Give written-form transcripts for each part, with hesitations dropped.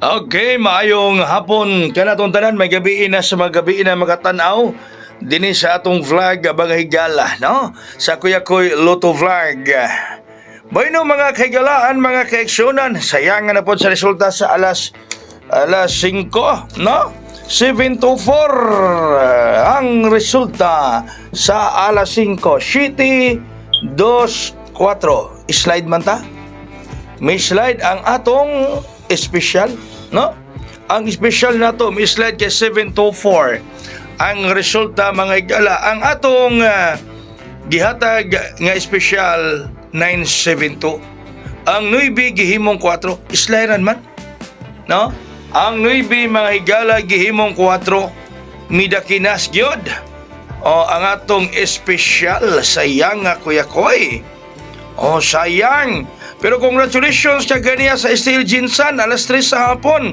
Okay, maayong hapon kanatong tanan, may gabi na sa mga gabi na makatanaw dinhi sa atong vlog mga higala, no? Sa Kuya Koy Lotto Vlog. Bueno mga kaigalaan, mga kaeksyonan, sayang na po sa resulta sa alas 5, no? 7-4 ang resulta sa alas 5. City 2-4. Slide man ta? May slide ang atong special, no? Ang special na to, may slide kay 7-4. Ang resulta mga higala, ang atong gihatag nga special 9-7-2. Ang 9 gihimong 4, slide man, no? Ang 9 mga higala gihimong 4, midakinas gyud. O ang atong special, sayang nga Kuya Koy. O sayang. Pero congratulations sa ganiya sa Steel Jinsan, alas 3 sa hapon.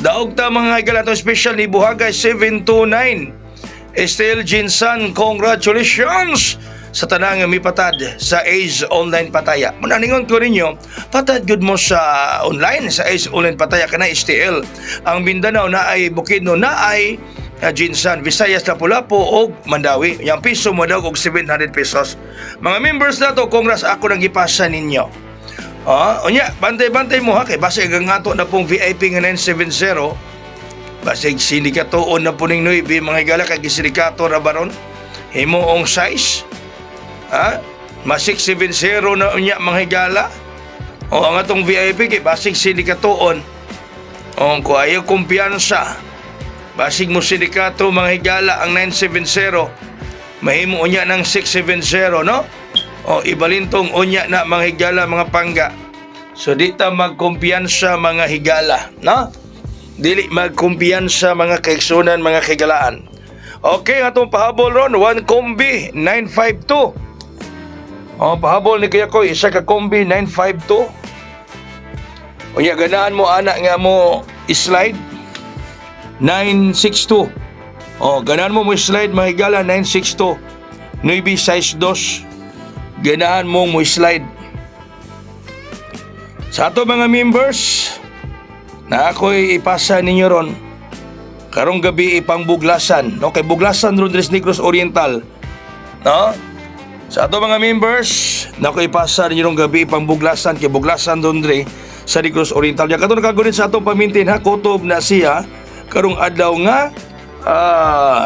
Daog ta mga higala itong special ni Buhagay 729. Steel Jinsan, congratulations sa tanang mipatad sa Ace Online Pataya. Munaningon ko ninyo, patad good mo sa online, sa Ace Online Pataya ka na STL. Ang Mindanao na ay Bukidnon na ay Jinsan, Visayas, Lapu-Lapu o Mandawi. Yang piso mo daw og 700 pesos. Mga members na to, congrats ako nang ipasa ninyo. Unya, bantay-bantay mo ha, kay basig ang ato na pong VIP nga 970. Basig sindikatoon na po ning 9, mga higala kay gisindikato ra baron. Himoong size. Mas 670 na unya mga higala. O ang atong VIP kay basig sindikatoon. O kung ayaw kumpiyansa, basig mo sindikato mga higala ang 970. Mahimo unya ng 670, no? O ibalintong unya na mga higala mga pangga. So di ta magkumpiyansa mga higala, no? Dili magkumpiyansa mga kaigsunan, mga higalaan. Okay, atong pahabol ron, 1 kombi 952. O pahabol ni Kuya Koy, isa ka kombi 952. Unya ganaan mo anak nga mo slide 962. O ganaan mo slide mga higala 962. 9 size 2. Ganahan mo slide. Sa ato mga members, na ako'y ipasa ninyo ron, karong gabi ipang Buglasan, no? Kay Buglasan Rodriguez Negros Oriental, no? Sa ato mga members, na ako'y ipasa ninyo ron gabi ipang Buglasan, kay Buglasan Rodriguez sa Negros Oriental. Yan katong nakagunin sa atong pamintin ha, kutob na siya karong adlaw nga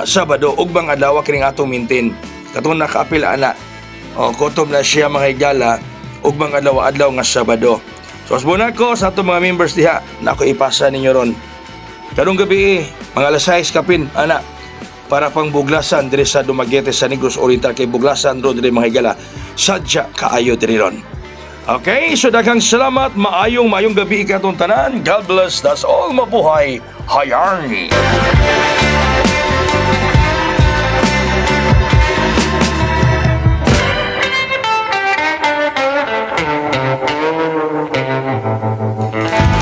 Sabado, ugbang adlaw kining atong mintin. Katong nakaapil ana. O, kutob na siya mga higala ug mga adlaw nga Sabado. So asbon ako sa atong mga members diha na ako ipasa ninyo ron. Karong gabi mga alas 6 kapin ana para pang Buglasan diri sa Dumaguete sa Negros Oriental kay Buglasan ro diri mga higala. Sadya kaayo diri ron. Okay, so daghang salamat, maayong gabi ikatong tanan. God bless, that's all, mabuhay hayang.